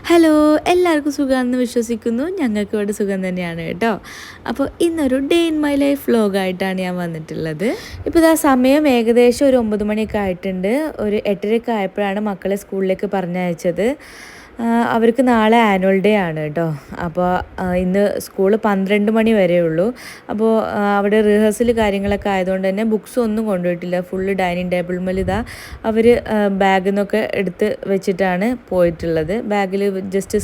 Hello, എല്ലാവർക്കും സുഖമാണെന്ന് വിശ്വസിക്കുന്നു. ഞങ്ങൾക്ക് ഇവിടെ സുഖം തന്നെയാണ് കേട്ടോ. അപ്പോൾ ഇന്നൊരു ഡേ ഇൻ മൈ ലൈഫ് വ്ലോഗായിട്ടാണ് ഞാൻ വന്നിട്ടുള്ളത്. ഇപ്പോൾ ഇതാ സമയം ഏകദേശം ഒരു 9 മണിയൊക്കെ ആയിട്ടുണ്ട്. ഒരു 8:30 ആയപ്പോഴാണ് മക്കളെ സ്കൂളിലേക്ക് പറഞ്ഞയച്ചത്. അവർക്ക് നാളെ ആനുവൽ ഡേ ആണ് കേട്ടോ. അപ്പോൾ ഇന്ന് സ്കൂള് 12 മണി വരെ ഉള്ളൂ. അപ്പോൾ അവിടെ റിഹേഴ്സൽ കാര്യങ്ങളൊക്കെ ആയതുകൊണ്ട് തന്നെ ബുക്സ് ഒന്നും കൊണ്ടുപോയിട്ടില്ല. ഫുള്ള് ഡൈനിങ് ടേബിൾ മേൽ ഇതാ അവർ ബാഗിൽ നിന്നൊക്കെ എടുത്ത് വെച്ചിട്ടാണ് പോയിട്ടുള്ളത്. ബാഗിൽ ജസ്റ്റ്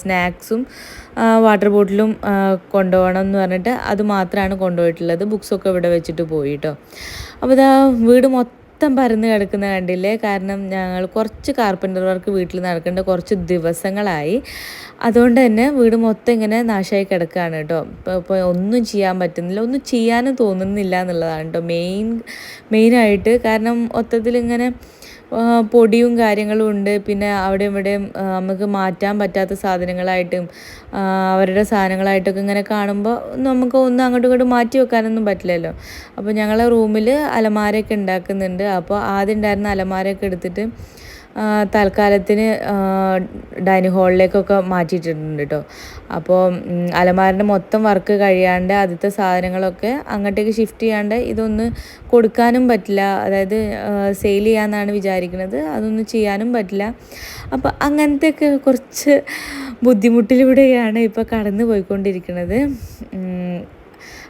സ്നാക്സും വാട്ടർ ബോട്ടിലും കൊണ്ടുപോകണം എന്ന് പറഞ്ഞിട്ട് അത് മാത്രമാണ് കൊണ്ടുപോയിട്ടുള്ളത്. ബുക്സൊക്കെ ഇവിടെ വെച്ചിട്ട് പോയി കേട്ടോ. അപ്പോൾ ഇതാ വീട് മൊത്തം പരന്ന് കിടക്കുന്ന കണ്ടില്ലേ. കാരണം ഞങ്ങൾ കുറച്ച് കാർപ്പൻ്റർ വർക്ക് വീട്ടിൽ നടക്കേണ്ട കുറച്ച് ദിവസങ്ങളായി. അതുകൊണ്ട് തന്നെ വീട് മൊത്തം ഇങ്ങനെ നാശമായി കിടക്കുകയാണ് കേട്ടോ. ഇപ്പോൾ ഒന്നും ചെയ്യാൻ പറ്റുന്നില്ല, ഒന്നും ചെയ്യാനും തോന്നുന്നില്ല എന്നുള്ളതാണ് കേട്ടോ മെയിനായിട്ട്. കാരണം മൊത്തത്തിലിങ്ങനെ പൊടിയും കാര്യങ്ങളും ഉണ്ട്. പിന്നെ അവിടെയും ഇവിടെയും നമുക്ക് മാറ്റാൻ പറ്റാത്ത സാധനങ്ങളായിട്ടും അവരുടെ സാധനങ്ങളായിട്ടൊക്കെ ഇങ്ങനെ കാണുമ്പോൾ നമുക്ക് ഒന്നും അങ്ങോട്ടും ഇങ്ങോട്ടും മാറ്റി വെക്കാനൊന്നും പറ്റില്ലല്ലോ. അപ്പോൾ ഞങ്ങളെ റൂമിൽ അലമാരയൊക്കെ ഉണ്ടാക്കുന്നുണ്ട്. അപ്പോൾ ആദ്യം ഉണ്ടായിരുന്ന അലമാരയൊക്കെ എടുത്തിട്ട് തൽക്കാലത്തിന് ഡൈനിങ് ഹാളിലേക്കൊക്കെ മാറ്റിയിട്ടുണ്ട് കേട്ടോ. അപ്പോൾ അലമാരിൻ്റെ മൊത്തം വർക്ക് കഴിയാണ്ട് ആദ്യത്തെ സാധനങ്ങളൊക്കെ അങ്ങോട്ടേക്ക് ഷിഫ്റ്റ് ചെയ്യാണ്ട് ഇതൊന്ന് കൊടുക്കാനും പറ്റില്ല. അതായത് സെയിൽ ചെയ്യാമെന്നാണ് വിചാരിക്കുന്നത്. അതൊന്നും ചെയ്യാനും പറ്റില്ല. അപ്പോൾ അങ്ങനത്തെയൊക്കെ കുറച്ച് ബുദ്ധിമുട്ടിലൂടെയാണ് ഇപ്പോൾ കടന്നു പോയിക്കൊണ്ടിരിക്കുന്നത്.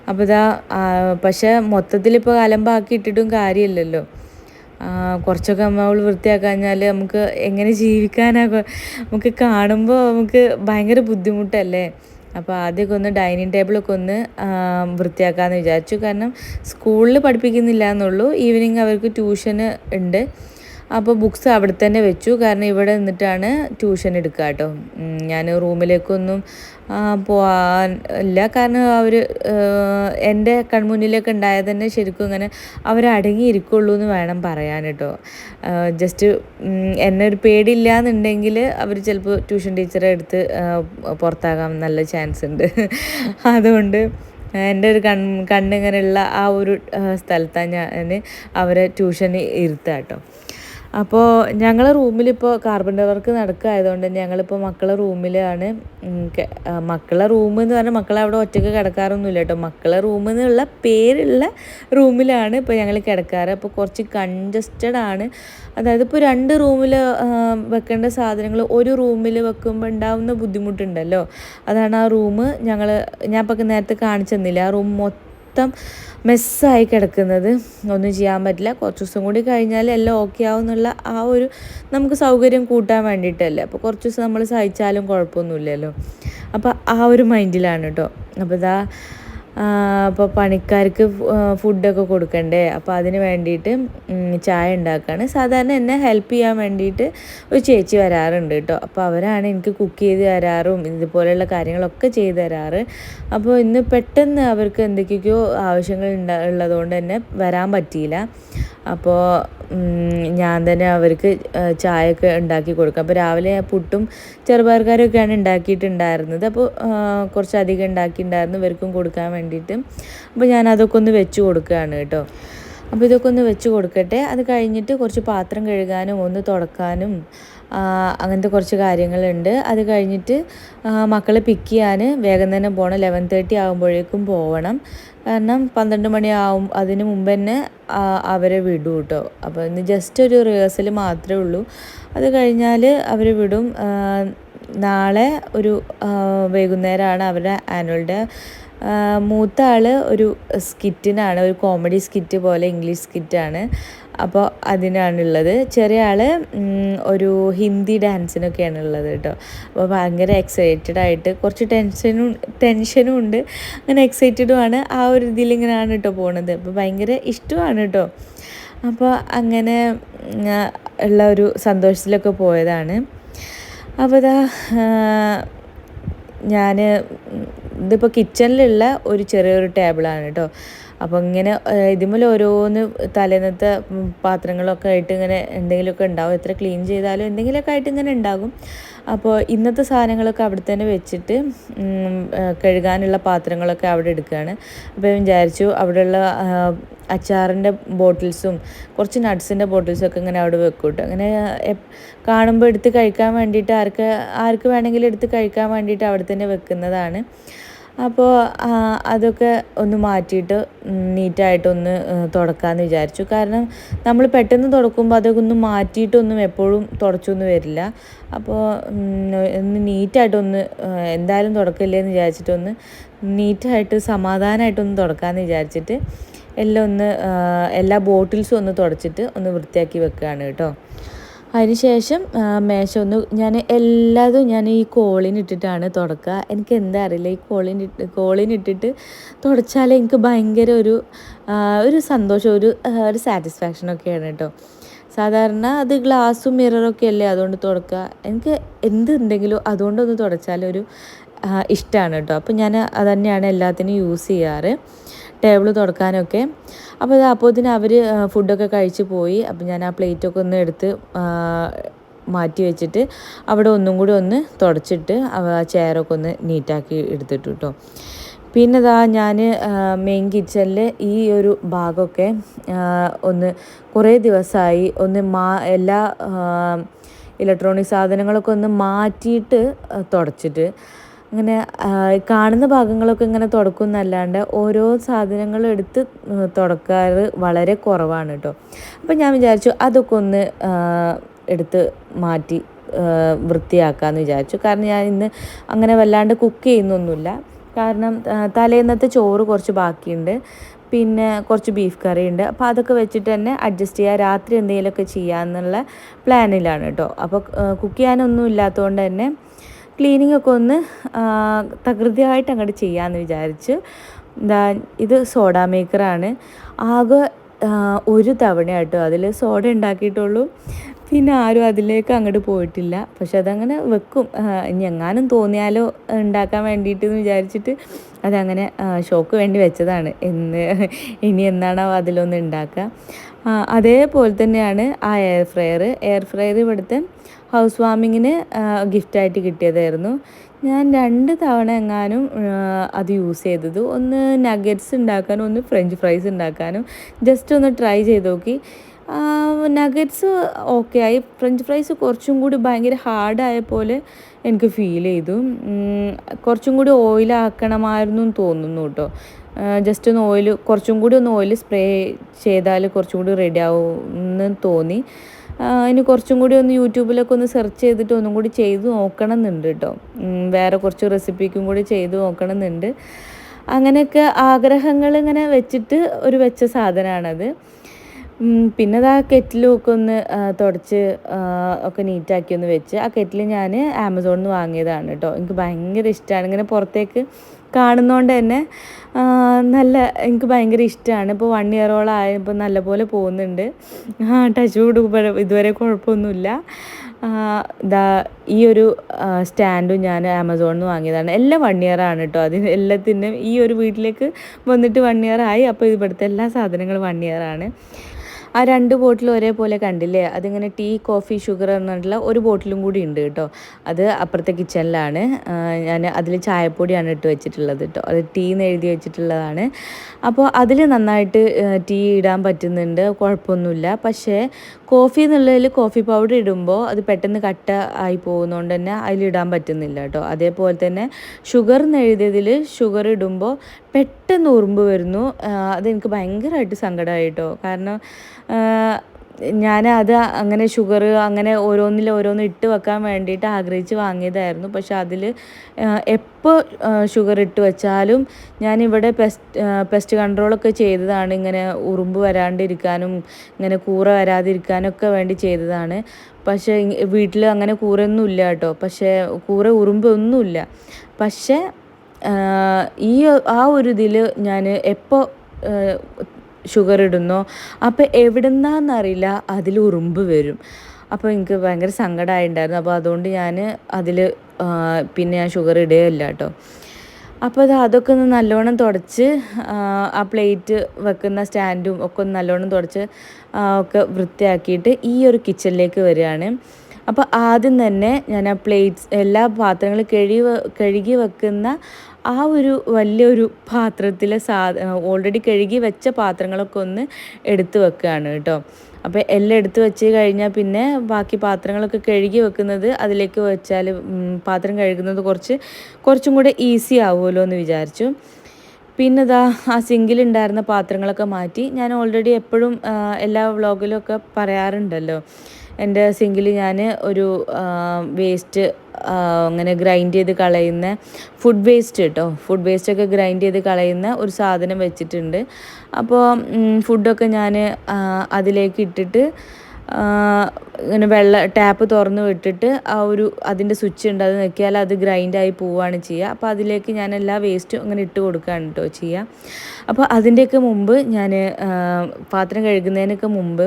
അപ്പോൾ ഇതാ പക്ഷേ മൊത്തത്തിലിപ്പോൾ അലമ്പാക്കി ഇട്ടിട്ടും കാര്യമില്ലല്ലോ. കുറച്ചൊക്കെ നമ്മൾ വൃത്തിയാക്കാഞ്ഞാൽ നമുക്ക് എങ്ങനെ ജീവിക്കാനാകും? നമുക്ക് കാണുമ്പോൾ നമുക്ക് ഭയങ്കര ബുദ്ധിമുട്ടല്ലേ. അപ്പോൾ ആദ്യമൊക്കെ ഒന്ന് ഡൈനിങ് ടേബിളൊക്കെ ഒന്ന് വൃത്തിയാക്കാമെന്ന് വിചാരിച്ചു. കാരണം സ്കൂളിൽ പഠിപ്പിക്കുന്നില്ല എന്നുള്ളൂ, ഈവനിങ് അവർക്ക് ട്യൂഷന് ഉണ്ട്. അപ്പോൾ ബുക്സ് അവിടെ തന്നെ വെച്ചു. കാരണം ഇവിടെ നിന്നിട്ടാണ് ട്യൂഷൻ എടുക്കുക കേട്ടോ. ഞാൻ റൂമിലേക്കൊന്നും പോകാൻ ഇല്ല. കാരണം അവർ എൻ്റെ കൺമുന്നിലൊക്കെ ഉണ്ടായത് തന്നെ ശരിക്കും ഇങ്ങനെ അവരടങ്ങിയിരിക്കുള്ളൂ എന്ന് വേണം പറയാൻ കേട്ടോ. ജസ്റ്റ് എന്നെ ഒരു പേടിയില്ല എന്നുണ്ടെങ്കിൽ അവർ ചിലപ്പോൾ ട്യൂഷൻ ടീച്ചറെ എടുത്ത് പുറത്താകാൻ നല്ല ചാൻസ് ഉണ്ട്. അതുകൊണ്ട് എൻ്റെ ഒരു കണ്ണിങ്ങനെയുള്ള ആ ഒരു സ്ഥലത്താണ് ഞാൻ അവരെ ട്യൂഷന് ഇരുത്തുക കേട്ടോ. അപ്പോൾ ഞങ്ങളെ റൂമിലിപ്പോൾ കാർപ്പൻ്റർ വർക്ക് നടക്കുകയായതുകൊണ്ട് തന്നെ ഞങ്ങളിപ്പോൾ മക്കളെ റൂമിലാണ്. മക്കളെ റൂം എന്ന് പറഞ്ഞാൽ മക്കളെ അവിടെ ഒറ്റയ്ക്ക് കിടക്കാറൊന്നുമില്ല കേട്ടോ. മക്കളെ റൂം എന്നുള്ള പേരുള്ള റൂമിലാണ് ഇപ്പോൾ ഞങ്ങൾ കിടക്കാറ്. അപ്പോൾ കുറച്ച് കൺജസ്റ്റഡ് ആണ്. അതായത് ഇപ്പോൾ 2 റൂമിൽ വെക്കേണ്ട സാധനങ്ങൾ ഒരു റൂമിൽ വെക്കുമ്പോൾ ഉണ്ടാവുന്ന ബുദ്ധിമുട്ടുണ്ടല്ലോ. അതാണ് ആ റൂം ഞാൻ ഇപ്പോൾ നേരത്തെ കാണിച്ചു തന്നില്ല. ആ റൂം മൊത്തം മെസ്സായി കിടക്കുന്നത്. ഒന്നും ചെയ്യാൻ പറ്റില്ല. കുറച്ച് ദിവസം കൂടി കഴിഞ്ഞാൽ എല്ലാം ഓക്കെ ആവും എന്നുള്ള ആ ഒരു നമുക്ക് സൗകര്യം കൂട്ടാൻ വേണ്ടിയിട്ടല്ലേ. അപ്പോൾ കുറച്ച് ദിവസം നമ്മൾ സഹിച്ചാലും കുഴപ്പമൊന്നുമില്ലല്ലോ. അപ്പോൾ ആ ഒരു മൈൻഡിലാണ് കേട്ടോ. അപ്പോൾ ഇതാ അപ്പോൾ പണിക്കാർക്ക് ഫുഡൊക്കെ കൊടുക്കണ്ടേ. അപ്പോൾ അതിന് വേണ്ടിയിട്ട് ചായ ഉണ്ടാക്കുകയാണ്. സാധാരണ എന്നെ ഹെൽപ്പ് ചെയ്യാൻ വേണ്ടിയിട്ട് ഒരു ചേച്ചി വരാറുണ്ട് കേട്ടോ. അപ്പോൾ അവരാണ് എനിക്ക് കുക്ക് ചെയ്ത് തരാറും ഇതുപോലെയുള്ള കാര്യങ്ങളൊക്കെ ചെയ്ത് തരാറ്. അപ്പോൾ ഇന്ന് പെട്ടെന്ന് അവർക്ക് എന്തൊക്കെയൊക്കെയോ ആവശ്യങ്ങൾ ഉള്ളതുകൊണ്ട് തന്നെ വരാൻ പറ്റിയില്ല. അപ്പോൾ ഞാൻ തന്നെ അവർക്ക് ചായയൊക്കെ ഉണ്ടാക്കി കൊടുക്കും. അപ്പോൾ രാവിലെ പുട്ടും ചെറുപയർക്കറിയൊക്കെയാണ് ഉണ്ടാക്കിയിട്ടുണ്ടായിരുന്നത്. അപ്പോൾ കുറച്ചധികം ഉണ്ടാക്കിയിട്ടുണ്ടായിരുന്നു ഇവർക്കും കൊടുക്കാൻ വേണ്ടിയിട്ട്. അപ്പോൾ ഞാൻ അതൊക്കെ ഒന്ന് വെച്ച് കൊടുക്കുകയാണ് കേട്ടോ. അപ്പോൾ ഇതൊക്കെ ഒന്ന് വെച്ച് കൊടുക്കട്ടെ. അത് കഴിഞ്ഞിട്ട് കുറച്ച് പാത്രം കഴുകാനും ഒന്ന് തുടക്കാനും അങ്ങനത്തെ കുറച്ച് കാര്യങ്ങളുണ്ട്. അത് കഴിഞ്ഞിട്ട് മക്കളെ പിക്ക് ചെയ്യാൻ വേഗം തന്നെ പോകണം. 11:30 ആകുമ്പോഴേക്കും പോകണം. കാരണം 12 മണിയാവും അതിന് മുമ്പ് തന്നെ അവരെ വിടും കേട്ടോ. അപ്പോൾ ഇന്ന് ജസ്റ്റ് ഒരു റിഹേഴ്സൽ മാത്രമേ ഉള്ളൂ. അത് കഴിഞ്ഞാൽ അവർ വിടും. നാളെ ഒരു വൈകുന്നേരമാണ് അവരുടെ ആനുവൽ ഡേ. മൂത്ത ആൾ ഒരു സ്കിറ്റിനാണ്, ഒരു കോമഡി സ്കിറ്റ് പോലെ ഇംഗ്ലീഷ് സ്കിറ്റാണ്. അപ്പോൾ അതിനാണുള്ളത്. ചെറിയ ആൾ ഒരു ഹിന്ദി ഡാൻസിനൊക്കെയാണ് ഉള്ളത് കേട്ടോ. അപ്പോൾ ഭയങ്കര എക്സൈറ്റഡ് ആയിട്ട് കുറച്ച് ടെൻഷനും ഉണ്ട്. അങ്ങനെ എക്സൈറ്റഡുമാണ്. ആ ഒരു ഇതിലിങ്ങനെയാണ് കേട്ടോ പോണത്. അപ്പോൾ ഭയങ്കര ഇഷ്ടമാണ് കേട്ടോ. അപ്പോൾ അങ്ങനെ ഉള്ള ഒരു സന്തോഷത്തിലൊക്കെ പോയതാണ്. അപ്പോൾ ഇതാ ഞാൻ ഇതിപ്പോൾ കിച്ചണിലുള്ള ഒരു ചെറിയൊരു ടേബിളാണ് കേട്ടോ. അപ്പോൾ ഇങ്ങനെ ഇതിന്മേൽ ഓരോന്ന് തലേന്നത്തെ പാത്രങ്ങളൊക്കെ ആയിട്ട് ഇങ്ങനെ എന്തെങ്കിലുമൊക്കെ ഉണ്ടാവും. എത്ര ക്ലീൻ ചെയ്താലും എന്തെങ്കിലുമൊക്കെ ആയിട്ട് ഇങ്ങനെ ഉണ്ടാകും. അപ്പോൾ ഇന്നത്തെ സാധനങ്ങളൊക്കെ അവിടെ തന്നെ വെച്ചിട്ട് കഴുകാനുള്ള പാത്രങ്ങളൊക്കെ അവിടെ എടുക്കുകയാണ്. അപ്പോൾ ഞാൻ വിചാരിച്ചു അവിടെയുള്ള അച്ചാറിൻ്റെ ബോട്ടിൽസും കുറച്ച് നട്ട്സിൻ്റെ ബോട്ടിൽസും ഒക്കെ ഇങ്ങനെ അവിടെ വെക്കും കേട്ടോ. അങ്ങനെ കാണുമ്പോൾ എടുത്ത് കഴിക്കാൻ വേണ്ടിയിട്ട് ആർക്ക് വേണമെങ്കിലും എടുത്ത് കഴിക്കാൻ വേണ്ടിയിട്ട് അവിടെ തന്നെ വെക്കുന്നതാണ്. അപ്പോൾ അതൊക്കെ ഒന്ന് മാറ്റിയിട്ട് നീറ്റായിട്ടൊന്ന് തുടക്കാമെന്ന് വിചാരിച്ചു. കാരണം നമ്മൾ പെട്ടെന്ന് തുടക്കുമ്പോൾ അതൊക്കെ ഒന്ന് മാറ്റിയിട്ടൊന്നും എപ്പോഴും തുടച്ചൊന്നും വരില്ല. അപ്പോൾ ഒന്ന് നീറ്റായിട്ടൊന്ന് എന്തായാലും തുടക്കില്ലേന്ന് വിചാരിച്ചിട്ടൊന്ന് നീറ്റായിട്ട് സമാധാനമായിട്ടൊന്ന് തുടക്കാമെന്ന് വിചാരിച്ചിട്ട് എല്ലാ ബോട്ടിൽസും ഒന്ന് തുടച്ചിട്ട് ഒന്ന് വൃത്തിയാക്കി വെക്കുകയാണ് കേട്ടോ. അതിനുശേഷം മേശ ഞാൻ എല്ലാതും ഞാൻ ഈ കോളിനിട്ടിട്ടാണ് തുടക്കുക. എനിക്ക് എന്താ അറിയില്ല, ഈ കോളിനിട്ടിട്ട് തുടച്ചാൽ എനിക്ക് ഭയങ്കര ഒരു സന്തോഷം, ഒരു സാറ്റിസ്ഫാക്ഷനൊക്കെയാണ് കേട്ടോ. സാധാരണ അത് ഗ്ലാസും മിററൊക്കെ അല്ലേ അതുകൊണ്ട് തുടക്കുക. എനിക്ക് എന്തുണ്ടെങ്കിലും അതുകൊണ്ടൊന്ന് തുടച്ചാലൊരു ഇഷ്ടമാണ് കേട്ടോ. അപ്പോൾ ഞാൻ അത് തന്നെയാണ് എല്ലാത്തിനും യൂസ് ചെയ്യാറ്, ടേബിൾ തുടക്കാനൊക്കെ. അപ്പോൾ അപ്പോഴത്തേന് അവർ ഫുഡൊക്കെ കഴിച്ച് പോയി. അപ്പോൾ ഞാൻ ആ പ്ലേറ്റൊക്കെ ഒന്ന് എടുത്ത് മാറ്റി വെച്ചിട്ട് അവിടെ ഒന്നും കൂടി ഒന്ന് തുടച്ചിട്ട് ആ ചെയറൊക്കെ ഒന്ന് നീറ്റാക്കി എടുത്തിട്ടു കേട്ടോ. പിന്നെ ഞാൻ മെയിൻ കിച്ചണിൽ ഈ ഒരു ഭാഗമൊക്കെ ഒന്ന് കുറേ ദിവസമായി എല്ലാ ഇലക്ട്രോണിക് സാധനങ്ങളൊക്കെ ഒന്ന് മാറ്റിയിട്ട് തുടച്ചിട്ട് അങ്ങനെ കാണുന്ന ഭാഗങ്ങളൊക്കെ ഇങ്ങനെ തുടക്കുന്നല്ലാണ്ട് ഓരോ സാധനങ്ങളും എടുത്ത് തുടക്കാറ് വളരെ കുറവാണ് കേട്ടോ. അപ്പം ഞാൻ വിചാരിച്ചു അതൊക്കെ ഒന്ന് എടുത്ത് മാറ്റി വൃത്തിയാക്കാമെന്ന് വിചാരിച്ചു. കാരണം ഞാൻ ഇന്ന് അങ്ങനെ വല്ലാണ്ട് കുക്ക് ചെയ്യുന്നൊന്നുമില്ല. കാരണം തലേന്നത്തെ ചോറ് കുറച്ച് ബാക്കിയുണ്ട്, പിന്നെ കുറച്ച് ബീഫ് കറി ഉണ്ട്. അപ്പോൾ അതൊക്കെ വെച്ചിട്ട് തന്നെ അഡ്ജസ്റ്റ് ചെയ്യുക, രാത്രി എന്തെങ്കിലുമൊക്കെ ചെയ്യാമെന്നുള്ള പ്ലാനിലാണ് കേട്ടോ. അപ്പോൾ കുക്ക് ചെയ്യാനൊന്നും ഇല്ലാത്തതുകൊണ്ട് തന്നെ ക്ലീനിങ് ഒക്കെ ഒന്ന് തകൃതിയായിട്ട് അങ്ങോട്ട് ചെയ്യാമെന്ന് വിചാരിച്ചു. ഇത് സോഡ മേക്കറാണ്. ആകെ ഒരു തവണയായിട്ടോ അതിൽ സോഡ ഉണ്ടാക്കിയിട്ടുള്ളൂ. പിന്നെ ആരും അതിലേക്ക് അങ്ങോട്ട് പോയിട്ടില്ല. പക്ഷെ അതങ്ങനെ വെക്കും, ഇനി എങ്ങാനും തോന്നിയാലോ ഉണ്ടാക്കാൻ വേണ്ടിയിട്ട് എന്ന് വിചാരിച്ചിട്ട് അതങ്ങനെ ഷോക്ക് വേണ്ടി വെച്ചതാണ്. ഇനി എന്നാണോ അതിലൊന്ന് ഉണ്ടാക്കുക. അതേപോലെ തന്നെയാണ് ആ എയർ ഫ്രയർ ഇവിടുത്തെ ഹൗസ് വാമിങ്ങിന് ഗിഫ്റ്റായിട്ട് കിട്ടിയതായിരുന്നു. ഞാൻ 2 തവണ എങ്ങാനും അത് യൂസ് ചെയ്തത്. ഒന്ന് നഗറ്റ്സ് ഉണ്ടാക്കാനും ഒന്ന് ഫ്രഞ്ച് ഫ്രൈസ് ഉണ്ടാക്കാനും ജസ്റ്റ് ഒന്ന് ട്രൈ ചെയ്ത് നോക്കി. നഗറ്റ്സ് ഓക്കെ ആയി. ഫ്രഞ്ച് ഫ്രൈസ് കുറച്ചും കൂടി ഭയങ്കര ഹാർഡായ പോലെ എനിക്ക് ഫീൽ ചെയ്തു. കുറച്ചും കൂടി ഓയിലാക്കണമായിരുന്നു എന്ന് തോന്നുന്നു കേട്ടോ. ജസ്റ്റ് കുറച്ചും കൂടി ഒന്ന് ഓയിൽ സ്പ്രേ ചെയ്താൽ കുറച്ചും കൂടി റെഡി ആവുമെന്ന് തോന്നി. ഇനി കുറച്ചും കൂടി ഒന്ന് യൂട്യൂബിലൊക്കെ ഒന്ന് സെർച്ച് ചെയ്തിട്ട് ഒന്നും കൂടി ചെയ്ത് നോക്കണം എന്നുണ്ട് കേട്ടോ. വേറെ കുറച്ച് റെസിപ്പിക്കും കൂടി ചെയ്ത് നോക്കണം എന്നുണ്ട്. അങ്ങനെയൊക്കെ ആഗ്രഹങ്ങൾ ഇങ്ങനെ വെച്ചിട്ട് വെച്ച സാധനമാണത്. പിന്നെ ആ കെറ്റിലും ഒക്കെ ഒന്ന് തുടച്ച് ഒക്കെ നീറ്റാക്കി ഒന്ന് വെച്ച്. ആ കെറ്റിൽ ഞാൻ ആമസോണിൽ നിന്ന് വാങ്ങിയതാണ് കേട്ടോ. എനിക്ക് ഭയങ്കര ഇഷ്ടമാണ്, ഇങ്ങനെ പുറത്തേക്ക് കാണുന്നതുകൊണ്ട് തന്നെ എനിക്ക് ഭയങ്കര ഇഷ്ടമാണ്. ഇപ്പോൾ 1 ഇയറോളം ആയപ്പോൾ നല്ലപോലെ പോകുന്നുണ്ട്. ടച്ച് വുഡ് ഇതുവരെ കുഴപ്പമൊന്നുമില്ല. ഈ ഒരു സ്റ്റാൻഡും ഞാൻ ആമസോണിൽ നിന്ന് വാങ്ങിയതാണ്. എല്ലാം 1 ഇയറാണ് കേട്ടോ. അതിന് എല്ലാത്തിനും ഈ ഒരു വീട്ടിലേക്ക് വന്നിട്ട് 1 ഇയറായി. അപ്പോൾ ഇവിടുത്തെ എല്ലാ സാധനങ്ങളും 1 ഇയറാണ്. ആ 2 ബോട്ടിൽ ഒരേപോലെ കണ്ടില്ലേ, അതിങ്ങനെ ടീ കോഫി ഷുഗർ എന്നുള്ള ഒരു ബോട്ടിലും കൂടി ഉണ്ട് കേട്ടോ. അത് അപ്പുറത്തെ കിച്ചണിലാണ്. ഞാൻ അതിൽ ചായപ്പൊടിയാണ് ഇട്ട് വെച്ചിട്ടുള്ളത് കേട്ടോ. അത് ടീ എന്ന് എഴുതി വെച്ചിട്ടുള്ളതാണ്. അപ്പോൾ അതിൽ നന്നായിട്ട് ടീ ഇടാൻ പറ്റുന്നുണ്ട്, കുഴപ്പമൊന്നുമില്ല. പക്ഷേ കോഫി എന്നുള്ളതിൽ കോഫി പൗഡർ ഇടുമ്പോൾ അത് പെട്ടെന്ന് കട്ട ആയി പോകുന്നതുകൊണ്ട് തന്നെ അതിലിടാൻ പറ്റുന്നില്ല കേട്ടോ. അതേപോലെ തന്നെ ഷുഗർ എന്ന് എഴുതിയതിൽ ഷുഗർ ഇടുമ്പോൾ പെട്ടെന്ന് ഉറുമ്പ് വരുന്നു. അതെനിക്ക് ഭയങ്കരമായിട്ട് സങ്കടമായി കേട്ടോ. കാരണം ഞാനത് അങ്ങനെ ഷുഗർ അങ്ങനെ ഓരോന്ന് ഇട്ട് വെക്കാൻ വേണ്ടിയിട്ട് ആഗ്രഹിച്ച് വാങ്ങിയതായിരുന്നു. പക്ഷെ അതിൽ എപ്പോൾ ഷുഗർ ഇട്ട് വെച്ചാലും ഞാനിവിടെ പെസ്റ്റ് കൺട്രോളൊക്കെ ചെയ്തതാണ്. ഇങ്ങനെ ഉറുമ്പ് വരാണ്ടിരിക്കാനും ഇങ്ങനെ കൂറ വരാതിരിക്കാനൊക്കെ വേണ്ടി ചെയ്തതാണ്. പക്ഷേ വീട്ടിൽ അങ്ങനെ കൂറൊന്നുമില്ല കേട്ടോ. പക്ഷേ ഉറുമ്പൊന്നുമില്ല. പക്ഷേ ആ ഒരു ഇതിൽ ഞാൻ എപ്പോൾ ഷുഗർ ഇടുന്നോ അപ്പോൾ എവിടുന്നാന്നറിയില്ല അതിൽ ഉറുമ്പ് വരും. അപ്പോൾ എനിക്ക് ഭയങ്കര സങ്കടമായിട്ടുണ്ടായിരുന്നു. അപ്പോൾ അതുകൊണ്ട് ഞാൻ അതിൽ പിന്നെ ഞാൻ ഷുഗർ ഇടുകയില്ല കേട്ടോ. അപ്പോൾ അതൊക്കെ ഒന്ന് നല്ലോണം തുടച്ച് ആ പ്ലേറ്റ് വെക്കുന്ന സ്റ്റാൻഡും ഒക്കെ ഒന്ന് നല്ലോണം തുടച്ച് ഒക്കെ വൃത്തിയാക്കിയിട്ട് ഈ ഒരു കിച്ചണിലേക്ക് വരികയാണ്. അപ്പോൾ ആദ്യം തന്നെ ഞാൻ ആ പ്ലേറ്റ്സ് എല്ലാ പാത്രങ്ങളും കഴുകി വെക്കുന്ന ആ ഒരു വലിയൊരു പാത്രത്തിൽ ഓൾറെഡി കഴുകി വെച്ച പാത്രങ്ങളൊക്കെ ഒന്ന് എടുത്ത് വെക്കുകയാണ് കേട്ടോ. അപ്പോൾ എല്ലാം എടുത്ത് വെച്ച് കഴിഞ്ഞാൽ പിന്നെ ബാക്കി പാത്രങ്ങളൊക്കെ കഴുകി വെക്കുന്നത് അതിലേക്ക് വെച്ചാൽ പാത്രം കഴുകുന്നത് കുറച്ചും കൂടെ ഈസി ആവുമല്ലോ എന്ന് വിചാരിച്ചു. പിന്നെ ആ സിങ്കിലുണ്ടായിരുന്ന പാത്രങ്ങളൊക്കെ മാറ്റി. ഞാൻ ഓൾറെഡി എപ്പോഴും എല്ലാ വ്ളോഗിലും ഒക്കെ പറയാറുണ്ടല്ലോ, എൻ്റെ സിങ്കിൽ ഞാൻ ഒരു വേസ്റ്റ് അങ്ങനെ ഗ്രൈൻഡ് ചെയ്ത് കളയുന്ന ഫുഡ് വേസ്റ്റൊക്കെ ഗ്രൈൻഡ് ചെയ്ത് കളയുന്ന ഒരു സാധനം വെച്ചിട്ടുണ്ട്. അപ്പോൾ ഫുഡൊക്കെ ഞാൻ അതിലേക്ക് ഇട്ടിട്ട് ഇങ്ങനെ ടാപ്പ് തുറന്ന് വിട്ടിട്ട് അതിൻ്റെ സ്വിച്ച് ഉണ്ട്, അത് നോക്കിയാൽ അത് ഗ്രൈൻഡായി പോവുകയാണ് ചെയ്യുക. അപ്പോൾ അതിലേക്ക് ഞാൻ എല്ലാ വേസ്റ്റും അങ്ങനെ ഇട്ട് കൊടുക്കുകയാണ് കേട്ടോ ചെയ്യുക. അപ്പോൾ അതിൻ്റെയൊക്കെ മുമ്പ് ഞാൻ പാത്രം കഴുകുന്നതിനൊക്കെ മുമ്പ്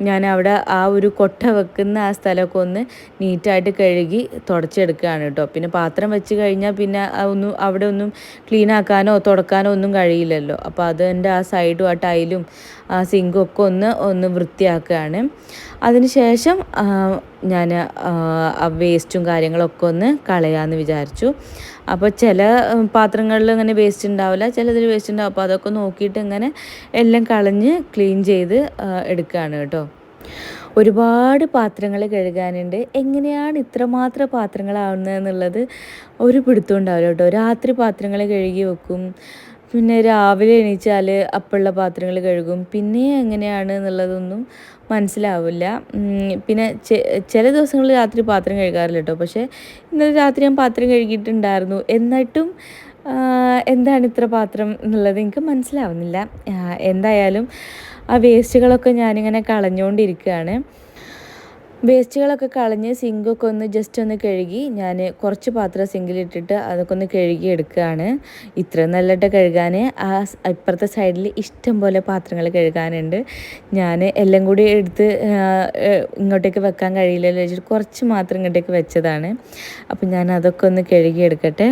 ഞാൻ അവിടെ ആ ഒരു കൊട്ട വെക്കുന്ന ആ സ്ഥലമൊക്കെ ഒന്ന് നീറ്റായിട്ട് കഴുകി തുടച്ചെടുക്കുകയാണ് കേട്ടോ. പിന്നെ പാത്രം വെച്ച് കഴിഞ്ഞാൽ പിന്നെ അവിടെ ഒന്നും ക്ലീൻ ആക്കാനോ തുടക്കാനോ ഒന്നും കഴിയില്ലല്ലോ. അപ്പോൾ അതിൻ്റെ ആ സൈഡും ആ ടൈലും ആ സിങ്കും ഒക്കെ ഒന്ന് വൃത്തിയാക്കുകയാണ്. അതിന് ശേഷം ഞാൻ വേസ്റ്റും കാര്യങ്ങളൊക്കെ ഒന്ന് കളയാമെന്ന് വിചാരിച്ചു. അപ്പോൾ ചില പാത്രങ്ങളിൽ അങ്ങനെ വേസ്റ്റ് ഉണ്ടാവില്ല, ചിലതിൽ വേസ്റ്റ് ഉണ്ടാവും. അപ്പോൾ അതൊക്കെ നോക്കിയിട്ട് ഇങ്ങനെ എല്ലാം കളഞ്ഞ് ക്ലീൻ ചെയ്ത് എടുക്കുകയാണ് കേട്ടോ. ഒരുപാട് പാത്രങ്ങൾ കഴുകാനുണ്ട്. എങ്ങനെയാണ് ഇത്രമാത്രം പാത്രങ്ങളാവുന്നതെന്നുള്ളത് ഒരു പിടുത്തം ഉണ്ടാവില്ല കേട്ടോ. രാത്രി പാത്രങ്ങൾ കഴുകി വെക്കും, പിന്നെ രാവിലെ എണീച്ചാൽ അപ്പോഴുള്ള പാത്രങ്ങൾ കഴുകും, പിന്നെ എങ്ങനെയാണ് എന്നുള്ളതൊന്നും മനസ്സിലാവില്ല. പിന്നെ ചില ദിവസങ്ങളിൽ രാത്രി പാത്രം കഴുകാറില്ല കേട്ടോ. പക്ഷേ ഇന്നലെ രാത്രി ഞാൻ പാത്രം കഴുകിയിട്ടുണ്ടായിരുന്നു, എന്നിട്ടും എന്താണ് ഇത്ര പാത്രം എന്നുള്ളത് എനിക്ക് മനസ്സിലാവുന്നില്ല. എന്തായാലും ആ വേസ്റ്റുകളൊക്കെ ഞാനിങ്ങനെ കളഞ്ഞുകൊണ്ടിരിക്കുകയാണ്. വേസ്റ്റുകളൊക്കെ കളഞ്ഞ് സിങ്കൊക്കെ ഒന്ന് ജസ്റ്റ് ഒന്ന് കഴുകി ഞാൻ കുറച്ച് പാത്രം സിങ്കിലിട്ടിട്ട് അതൊക്കെ ഒന്ന് കഴുകി എടുക്കുകയാണ്. ഇത്ര നല്ലിട്ട് കഴുകാൻ ഇപ്പുറത്തെ സൈഡിൽ ഇഷ്ടം പോലെ പാത്രങ്ങൾ കഴുകാനുണ്ട്. ഞാൻ എല്ലാം കൂടി എടുത്ത് ഇങ്ങോട്ടേക്ക് വെക്കാൻ കഴിയില്ലല്ലോ വെച്ചിട്ട് കുറച്ച് മാത്രം ഇങ്ങോട്ടേക്ക് വെച്ചതാണ്. അപ്പം ഞാൻ അതൊക്കെ ഒന്ന് കഴുകി എടുക്കട്ടെ.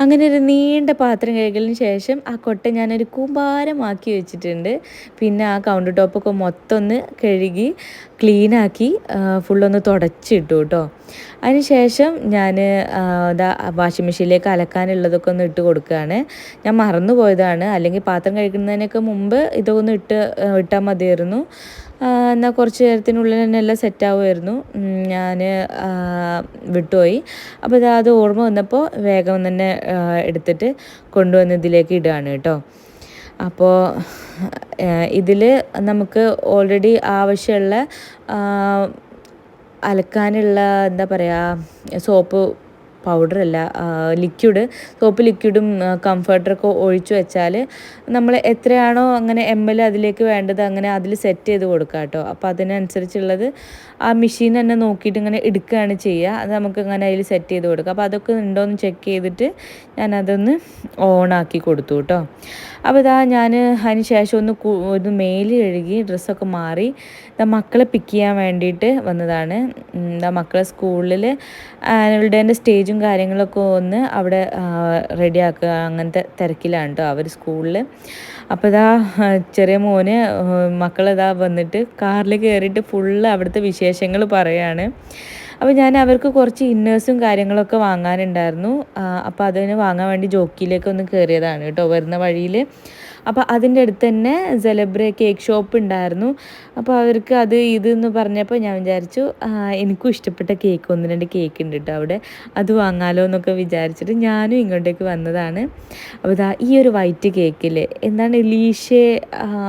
അങ്ങനെ ഒരു നീണ്ട പാത്രം കഴുകലിന് ശേഷം ആ കൊട്ട ഞാനൊരു കൂമ്പാരമാക്കി വെച്ചിട്ടുണ്ട്. പിന്നെ ആ കൗണ്ടർ ടോപ്പൊക്കെ മൊത്തം ഒന്ന് കഴുകി ക്ലീനാക്കി ഫുള്ളൊന്ന് തുടച്ചിട്ടു കേട്ടോ. അതിന് ശേഷം ഞാൻ വാഷിംഗ് മെഷീനിലേക്ക് അലക്കാനുള്ളതൊക്കെ ഒന്ന് ഇട്ട് കൊടുക്കുകയാണ്. ഞാൻ മറന്നു പോയതാണ്, അല്ലെങ്കിൽ പാത്രം കഴിക്കുന്നതിനൊക്കെ മുമ്പ് ഇതൊന്ന് ഇട്ടാൽ മതിയായിരുന്നു. എന്നാൽ കുറച്ച് നേരത്തിനുള്ളിൽ തന്നെ എല്ലാം സെറ്റാവുമായിരുന്നു. ഞാൻ വിട്ടുപോയി. അപ്പോൾ അത് ഓർമ്മ വന്നപ്പോൾ വേഗം തന്നെ എടുത്തിട്ട് കൊണ്ടുവന്ന് ഇതിലേക്ക് ഇടുകയാണ് കേട്ടോ. അപ്പോൾ ഇതിൽ നമുക്ക് ഓൾറെഡി ആവശ്യമുള്ള അലക്കാനുള്ള എന്താ പറയുക, സോപ്പ് പൗഡറല്ല, സോപ്പ് ലിക്വിഡും കംഫർട്ടറൊക്കെ ഒഴിച്ചു വെച്ചാൽ നമ്മൾ എത്രയാണോ അങ്ങനെ ML അതിലേക്ക് വേണ്ടത് അങ്ങനെ അതിൽ സെറ്റ് ചെയ്ത് കൊടുക്കുക കേട്ടോ. അപ്പോൾ അതിനനുസരിച്ചുള്ളത് ആ മെഷീൻ തന്നെ നോക്കിയിട്ട് ഇങ്ങനെ എടുക്കുകയാണ് ചെയ്യുക. അത് നമുക്ക് ഇങ്ങനെ അതിൽ സെറ്റ് ചെയ്ത് കൊടുക്കുക. അപ്പോൾ അതൊക്കെ ഉണ്ടോയെന്ന് ചെക്ക് ചെയ്തിട്ട് ഞാനതൊന്ന് ഓണാക്കി കൊടുത്തു കേട്ടോ. അപ്പോൾ ഞാൻ അതിന് ശേഷം ഒന്ന് മേല് കഴുകി ഡ്രസ്സൊക്കെ മാറി മക്കളെ പിക്ക് ചെയ്യാൻ വേണ്ടിയിട്ട് വന്നതാണ്. മക്കളെ സ്കൂളിൽ ആനുവൽ ഡേൻ്റെ സ്റ്റേജും കാര്യങ്ങളൊക്കെ ഒന്ന് അവിടെ റെഡിയാക്കുക, അങ്ങനത്തെ തിരക്കിലാണ് കേട്ടോ അവർ സ്കൂളിൽ. അപ്പോൾ ചെറിയ മോന് മക്കളിതാ വന്നിട്ട് കാറിൽ കയറിയിട്ട് ഫുള്ള് അവിടുത്തെ വിശേഷങ്ങൾ പറയുകയാണ്. അപ്പോൾ ഞാൻ അവർക്ക് കുറച്ച് ഇന്നേഴ്സും കാര്യങ്ങളൊക്കെ വാങ്ങാനുണ്ടായിരുന്നു. അപ്പോൾ അതിന് വാങ്ങാൻ വേണ്ടി ജോക്കിയിലേക്ക് ഒന്ന് കയറിയതാണ് കേട്ടോ വരുന്ന വഴിയിൽ. അപ്പോൾ അതിൻ്റെ അടുത്ത് തന്നെ സെലിബ്രേ കേക്ക് ഷോപ്പ് ഉണ്ടായിരുന്നു. അപ്പോൾ അവർക്ക് അത് ഇതെന്ന് പറഞ്ഞപ്പോൾ ഞാൻ വിചാരിച്ചു എനിക്കും ഇഷ്ടപ്പെട്ട കേക്ക് 1-2 കേക്ക് ഉണ്ട് കേട്ടോ അവിടെ, അത് വാങ്ങാലോ എന്നൊക്കെ വിചാരിച്ചിട്ട് ഞാനും ഇങ്ങോട്ടേക്ക് വന്നതാണ്. അപ്പോൾ ഈ ഒരു വൈറ്റ് കേക്കിൽ എന്താണ് ലീഷേ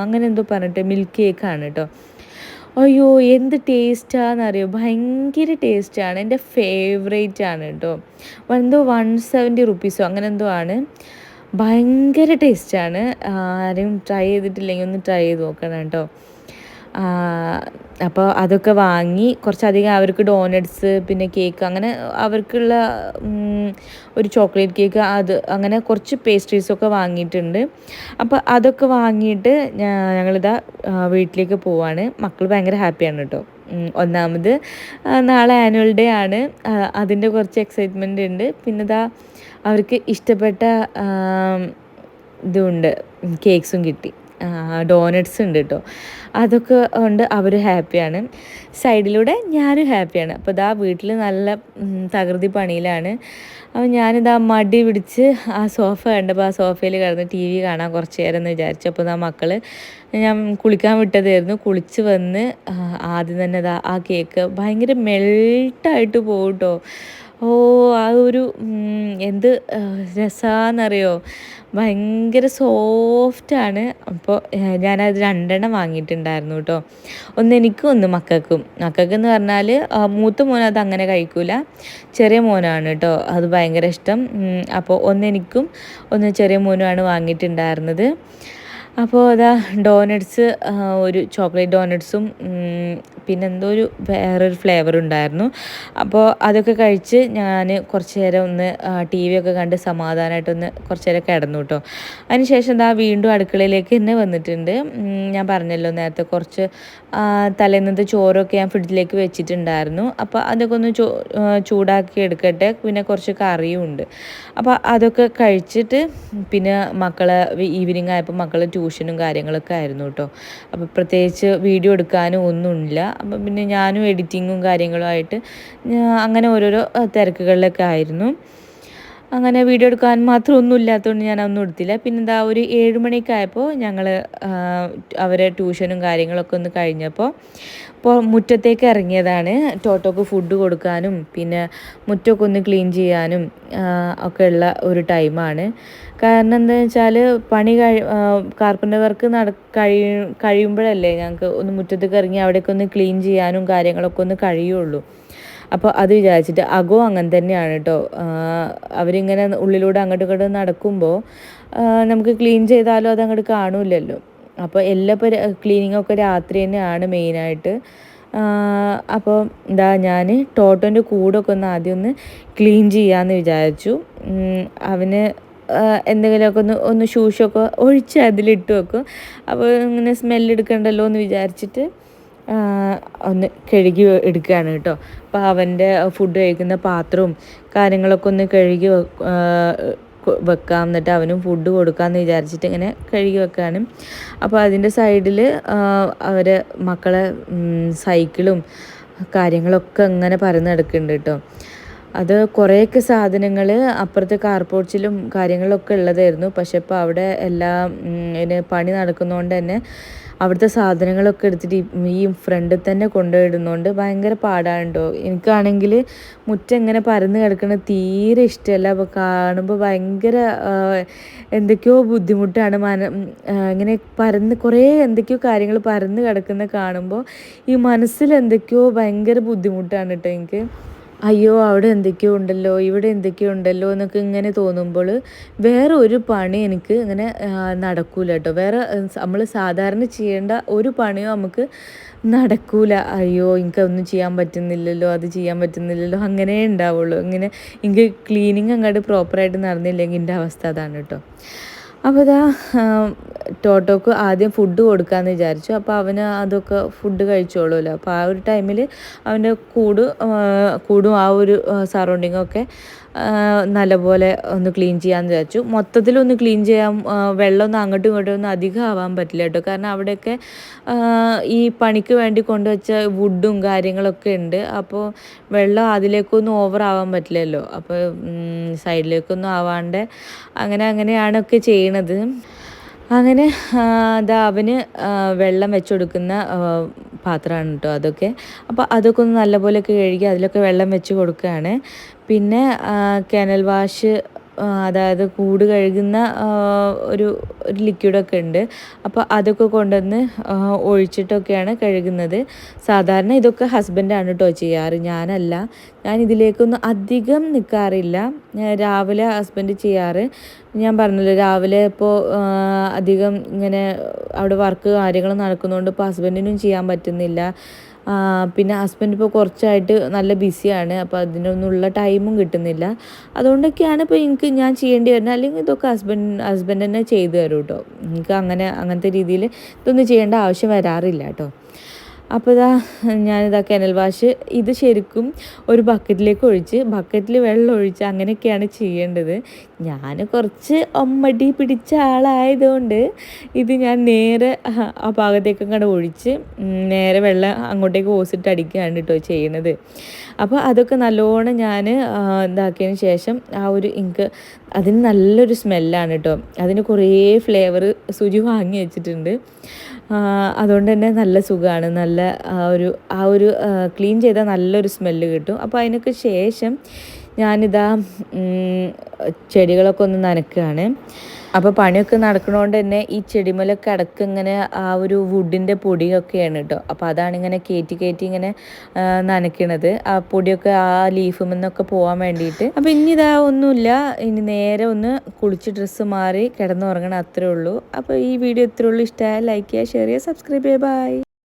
അങ്ങനെ എന്തോ പറഞ്ഞിട്ട് മിൽക്ക് കേക്കാണ് കേട്ടോ. അയ്യോ എന്ത് ടേസ്റ്റാണെന്നറിയോ, ഭയങ്കര ടേസ്റ്റാണ്, എൻ്റെ ഫേവറേറ്റ് ആണ് കേട്ടോ. എന്തോ 170 റുപ്പീസോ അങ്ങനെ എന്തോ ആണ്. ഭയങ്കര ടേസ്റ്റാണ്. ആരെയും ട്രൈ ചെയ്തിട്ടില്ലെങ്കിൽ ഒന്ന് ട്രൈ ചെയ്ത് നോക്കണം കേട്ടോ. അപ്പോൾ അതൊക്കെ വാങ്ങി കുറച്ചധികം അവർക്ക് ഡോനട്ട്സ് പിന്നെ കേക്ക് അങ്ങനെ അവർക്കുള്ള ഒരു ചോക്ലേറ്റ് കേക്ക് അത് അങ്ങനെ കുറച്ച് പേസ്ട്രീസൊക്കെ വാങ്ങിയിട്ടുണ്ട്. അപ്പോൾ അതൊക്കെ വാങ്ങിയിട്ട് ഞങ്ങളിതാ വീട്ടിലേക്ക് പോവാണ്. മക്കൾ ഭയങ്കര ഹാപ്പിയാണ് കേട്ടോ. ഒന്നാമത് നാളെ ആനുവൽ ഡേ ആണ്, അതിൻ്റെ കുറച്ച് എക്സൈറ്റ്മെൻ്റ് ഉണ്ട്. പിന്നെ അവർക്ക് ഇഷ്ടപ്പെട്ട ഇതുണ്ട്, കേക്ക്സും കിട്ടി, ഡോനട്ട്സ് ഉണ്ട് കേട്ടോ. അതൊക്കെ കൊണ്ട് അവർ ഹാപ്പിയാണ്. സൈഡിലൂടെ ഞാനും ഹാപ്പിയാണ്. അപ്പോൾ വീട്ടിൽ നല്ല തകൃതി പണിയിലാണ്. അപ്പോൾ ഞാനിതാ മടി പിടിച്ച് ആ സോഫ കണ്ടപ്പോൾ ആ സോഫയിൽ കിടന്ന് TV കാണാൻ കുറച്ച് നേരം എന്ന് വിചാരിച്ചു. അപ്പോൾ മക്കൾ ഞാൻ കുളിക്കാൻ വിട്ടതായിരുന്നു. കുളിച്ച് വന്ന് ആദ്യം തന്നെ ആ കേക്ക് ഭയങ്കര മെൽട്ടായിട്ട് പോകും കേട്ടോ. ആ ഒരു എന്ത് രസമാണെന്നറിയോ, ഭയങ്കര സോഫ്റ്റാണ്. അപ്പോൾ ഞാനത് 2 എണ്ണം വാങ്ങിയിട്ടുണ്ടായിരുന്നു കേട്ടോ. ഒന്ന് എനിക്കും ഒന്ന് മക്കൾക്കും. മക്കൾക്കെന്ന് പറഞ്ഞാൽ മൂത്ത മോൻ അത് അങ്ങനെ കഴിക്കൂല, ചെറിയ മോനാണ് കേട്ടോ അത് ഭയങ്കര ഇഷ്ടം. അപ്പോൾ ഒന്ന് എനിക്കും ഒന്ന് ചെറിയ മോനുമാണ് വാങ്ങിയിട്ടുണ്ടായിരുന്നത്. അപ്പോൾ ഡോനട്ട്സ്, ഒരു ചോക്ലേറ്റ് ഡോനട്ട്സും പിന്നെന്തോ വേറൊരു ഫ്ലേവർ ഉണ്ടായിരുന്നു. അപ്പോൾ അതൊക്കെ കഴിച്ച് ഞാൻ കുറച്ച് നേരം ഒന്ന് TV ഒക്കെ കണ്ട് സമാധാനമായിട്ടൊന്ന് കുറച്ച് നേരം കിടന്നു കേട്ടോ. അതിന് ശേഷം വീണ്ടും അടുക്കളയിലേക്ക് തന്നെ വന്നിട്ടുണ്ട്. ഞാൻ പറഞ്ഞല്ലോ നേരത്തെ കുറച്ച് തലേന്നത്തെ ചോറൊക്കെ ഞാൻ ഫ്രിഡ്ജിലേക്ക് വെച്ചിട്ടുണ്ടായിരുന്നു. അപ്പോൾ അതൊക്കെ ഒന്ന് ചൂടാക്കി എടുക്കട്ടെ. പിന്നെ കുറച്ച് കറിയും ഉണ്ട്. അപ്പോൾ അതൊക്കെ കഴിച്ചിട്ട് പിന്നെ മക്കളെ ഈവനിങ് ആയപ്പോൾ മക്കൾ ട്യൂഷനും കാര്യങ്ങളൊക്കെ ആയിരുന്നു കേട്ടോ. അപ്പോൾ പ്രത്യേകിച്ച് വീഡിയോ എടുക്കാനും ഒന്നുമില്ല. അപ്പം പിന്നെ ഞാനും എഡിറ്റിങ്ങും കാര്യങ്ങളുമായിട്ട് അങ്ങനെ ഓരോരോ തിരക്കുകളിലൊക്കെ ആയിരുന്നു. അങ്ങനെ വീഡിയോ എടുക്കാൻ മാത്രം ഒന്നും ഇല്ലാത്തതുകൊണ്ട് ഞാനൊന്നും എടുത്തില്ല. പിന്നെ ഒരു 7 മണിയൊക്കെ ആയപ്പോൾ ഞങ്ങൾ അവരെ ട്യൂഷനും കാര്യങ്ങളൊക്കെ ഒന്ന് കഴിഞ്ഞപ്പോൾ മുറ്റത്തേക്ക് ഇറങ്ങിയതാണ്. ടോട്ടോക്ക് ഫുഡ് കൊടുക്കാനും പിന്നെ മുറ്റമൊക്കെ ഒന്ന് ക്ലീൻ ചെയ്യാനും ഒക്കെ ഉള്ള ഒരു ടൈമാണ്. കാരണം എന്താണെന്ന് വെച്ചാൽ കാർപ്പൻ്റർ വർക്ക് കഴിയുമ്പോഴല്ലേ ഞങ്ങൾക്ക് ഒന്ന് മുറ്റത്തേക്ക് ഇറങ്ങി അവിടേക്ക് ഒന്ന് ക്ലീൻ ചെയ്യാനും കാര്യങ്ങളൊക്കെ ഒന്ന് കഴിയുള്ളൂ. അപ്പോൾ അത് വിചാരിച്ചിട്ട് അങ്ങനെ തന്നെയാണ് കേട്ടോ. അവരിങ്ങനെ ഉള്ളിലൂടെ അങ്ങോട്ടും ഇങ്ങോട്ടും നടക്കുമ്പോൾ നമുക്ക് ക്ലീൻ ചെയ്താലും അത് അങ്ങോട്ട് കാണില്ലല്ലോ. അപ്പോൾ ക്ലീനിങ്ങൊക്കെ രാത്രി തന്നെയാണ് മെയിനായിട്ട്. അപ്പോൾ ഞാൻ ടോട്ടോൻ്റെ കൂടൊക്കെ ആദ്യം ഒന്ന് ക്ലീൻ ചെയ്യാമെന്ന് വിചാരിച്ചു. അവന് എന്തെങ്കിലുമൊക്കെ ഒന്ന് ഷൂഷൊക്കെ ഒഴിച്ച് അതിലിട്ട് വെക്കും. അപ്പോൾ ഇങ്ങനെ സ്മെല്ലെടുക്കണ്ടല്ലോ എന്ന് വിചാരിച്ചിട്ട് ഒന്ന് കഴുകി എടുക്കുകയാണ് കേട്ടോ. അപ്പോൾ അവൻ്റെ ഫുഡ് കഴിക്കുന്ന പാത്രവും കാര്യങ്ങളൊക്കെ ഒന്ന് കഴുകി വെക്കാം, എന്നിട്ട് അവനും ഫുഡ് കൊടുക്കാമെന്ന് വിചാരിച്ചിട്ട് ഇങ്ങനെ കഴുകി വെക്കാനും. അപ്പോൾ അതിൻ്റെ സൈഡിൽ അവർ മക്കളെ സൈക്കിളും കാര്യങ്ങളൊക്കെ ഇങ്ങനെ പരന്ന് കിടക്കുന്നുണ്ട് കേട്ടോ. അത് കുറേയൊക്കെ സാധനങ്ങൾ അപ്പുറത്തെ കാർപോർച്ചിലും കാര്യങ്ങളൊക്കെ ഉള്ളതായിരുന്നു. പക്ഷെ ഇപ്പോൾ അവിടെ എല്ലാം ഇതിന് പണി നടക്കുന്നതുകൊണ്ട് തന്നെ അവിടുത്തെ സാധനങ്ങളൊക്കെ എടുത്തിട്ട് ഈ ഫ്രണ്ടിൽ തന്നെ കൊണ്ടുപോയിടുന്നതുകൊണ്ട് ഭയങ്കര പാടാണ് കേട്ടോ. എനിക്കാണെങ്കിൽ മുറ്റം ഇങ്ങനെ പരന്ന് കിടക്കുന്നത് തീരെ ഇഷ്ടമല്ല. അപ്പോൾ കാണുമ്പോൾ ഭയങ്കര എന്തൊക്കെയോ ബുദ്ധിമുട്ടാണ്. ഇങ്ങനെ കുറേ എന്തൊക്കെയോ കാര്യങ്ങൾ പരന്ന് കിടക്കുന്നത് കാണുമ്പോൾ ഈ മനസ്സിൽ എന്തൊക്കെയോ ഭയങ്കര ബുദ്ധിമുട്ടാണ് കേട്ടോ എനിക്ക്. അയ്യോ അവിടെ എന്തൊക്കെയോ ഉണ്ടല്ലോ, ഇവിടെ എന്തൊക്കെയോ ഉണ്ടല്ലോ എന്നൊക്കെ ഇങ്ങനെ തോന്നുമ്പോൾ വേറെ ഒരു പണി എനിക്ക് ഇങ്ങനെ നടക്കൂല കേട്ടോ. വേറെ നമ്മൾ സാധാരണ ചെയ്യേണ്ട ഒരു പണിയോ നമുക്ക് നടക്കൂല. അയ്യോ എനിക്കൊന്നും ചെയ്യാൻ പറ്റുന്നില്ലല്ലോ, അത് ചെയ്യാൻ പറ്റുന്നില്ലല്ലോ, അങ്ങനെ ഉണ്ടാവുള്ളൂ. ഇങ്ങനെ എനിക്ക് ക്ലീനിങ് അങ്ങോട്ട് പ്രോപ്പറായിട്ട് നടന്നില്ലെങ്കിൽ എൻ്റെ അവസ്ഥ അതാണ് കേട്ടോ. അപ്പോൾ ഇതാ ടോട്ടോക്ക് ആദ്യം ഫുഡ് കൊടുക്കാമെന്ന് വിചാരിച്ചു. അപ്പോൾ അവന് അതൊക്കെ ഫുഡ് കഴിച്ചോളുമല്ലോ. അപ്പോൾ ആ ഒരു ടൈമിൽ അവൻ്റെ കൂടും ആ ഒരു സറൗണ്ടിങ്ങൊക്കെ നല്ലപോലെ ഒന്ന് ക്ലീൻ ചെയ്യാമെന്ന് വിചാരിച്ചു. മൊത്തത്തിലൊന്ന് ക്ലീൻ ചെയ്യാൻ വെള്ളമൊന്നും അങ്ങോട്ടും ഇങ്ങോട്ടും ഒന്നും അധികം ആവാൻ പറ്റില്ല കേട്ടോ. കാരണം അവിടെയൊക്കെ ഈ പണിക്ക് വേണ്ടി കൊണ്ടുവച്ച വുഡും കാര്യങ്ങളൊക്കെ ഉണ്ട്. അപ്പോൾ വെള്ളം അതിലേക്കൊന്നും ഓവർ ആവാൻ പറ്റില്ലല്ലോ. അപ്പോൾ സൈഡിലേക്കൊന്നും ആവാണ്ട് അങ്ങനെയാണൊക്കെ ചെയ്യണത്. അങ്ങനെ അതാ അവന് വെള്ളം വെച്ച് കൊടുക്കുന്ന പാത്രമാണ് കേട്ടോ അതൊക്കെ. അപ്പോൾ അതൊക്കെ ഒന്ന് നല്ലപോലെയൊക്കെ കഴുകി അതിലൊക്കെ വെള്ളം വെച്ച് കൊടുക്കുകയാണ്. പിന്നെ കെനൽ വാഷ്, അതായത് കൂട് കഴുകുന്ന ഒരു ലിക്വിഡൊക്കെ ഉണ്ട്. അപ്പോൾ അതൊക്കെ കൊണ്ടുവന്ന് ഒഴിച്ചിട്ടൊക്കെയാണ് കഴുകുന്നത്. സാധാരണ ഇതൊക്കെ ഹസ്ബൻഡാണ് കേട്ടോ ചെയ്യാറ്, ഞാനല്ല. ഞാൻ ഇതിലേക്കൊന്നും അധികം നിൽക്കാറില്ല. രാവിലെ ഹസ്ബൻഡ് ചെയ്യാറ്. ഞാൻ പറഞ്ഞല്ലോ രാവിലെ ഇപ്പോൾ അധികം ഇങ്ങനെ അവിടെ വർക്ക് കാര്യങ്ങൾ നടക്കുന്നതുകൊണ്ട് ഇപ്പോൾ ഹസ്ബൻഡിനും ചെയ്യാൻ പറ്റുന്നില്ല. പിന്നെ ഹസ്ബൻഡ് ഇപ്പോൾ കുറച്ചായിട്ട് നല്ല ബിസിയാണ്. അപ്പോൾ അതിനൊന്നുള്ള ടൈമും കിട്ടുന്നില്ല. അതുകൊണ്ടൊക്കെയാണ് ഇപ്പോൾ ഞാൻ ചെയ്യേണ്ടി വരുന്നത്. അല്ലെങ്കിൽ ഇതൊക്കെ ഹസ്ബൻഡ് തന്നെ ചെയ്തു തരും കേട്ടോ. എനിക്ക് അങ്ങനത്തെ രീതിയിൽ ഇതൊന്നും ചെയ്യേണ്ട ആവശ്യം വരാറില്ല കേട്ടോ. അപ്പോൾ ഞാനിതാ കെനൽ വാഷ് ഇത് ശരിക്കും ഒരു ബക്കറ്റിലേക്ക് ബക്കറ്റിൽ വെള്ളം ഒഴിച്ച് അങ്ങനെയൊക്കെയാണ് ചെയ്യേണ്ടത്. ഞാൻ കുറച്ച് മടി പിടിച്ച ആളായതുകൊണ്ട് ഇത് ഞാൻ നേരെ ആ ഭാഗത്തേക്ക് അങ്ങോട്ട് ഒഴിച്ച് നേരെ വെള്ളം അങ്ങോട്ടേക്ക് ഓസിട്ട് അടിക്കുകയാണ് കേട്ടോ ചെയ്യുന്നത്. അപ്പോൾ അതൊക്കെ നല്ലോണം ഞാൻ ഇതാക്കിയതിന് ശേഷം അതിന് നല്ലൊരു സ്മെല്ലാണ് കേട്ടോ. അതിന് കുറേ ഫ്ലേവർ സുജി വാങ്ങി വെച്ചിട്ടുണ്ട്. അതുകൊണ്ട് തന്നെ നല്ല സുഖമാണ്. നല്ല ആ ഒരു ക്ലീൻ ചെയ്താൽ നല്ലൊരു സ്മെല്ല് കിട്ടും. അപ്പോൾ അതിനൊക്കെ ശേഷം ഞാനിതാ ചെടികളൊക്കെ ഒന്ന് നനയ്ക്കുകയാണ്. അപ്പോൾ പണിയൊക്കെ നടക്കണോണ്ട് തന്നെ ഈ ചെടിമലൊക്കെ അടക്കം ഇങ്ങനെ ആ ഒരു വുഡിൻ്റെ പൊടിയൊക്കെയാണ് കേട്ടോ. അപ്പോൾ അതാണ് ഇങ്ങനെ കയറ്റി ഇങ്ങനെ നനയ്ക്കണത്. ആ പൊടിയൊക്കെ ആ ലീഫിൽ നിന്നൊക്കെ പോകാൻ വേണ്ടിയിട്ട്. അപ്പോൾ ഇനി ഒന്നുമില്ല, ഇനി നേരെ ഒന്ന് കുളിച്ച് ഡ്രസ്സ് മാറി കിടന്നുറങ്ങണം, അത്രേ ഉള്ളൂ. അപ്പോൾ ഈ വീഡിയോ ഇത്രേ ഉള്ളൂ. ഇഷ്ടമായ ലൈക്ക് ചെയ്യുക, ഷെയർ ചെയ്യുക, സബ്സ്ക്രൈബ് ചെയ്യുക. ബൈ.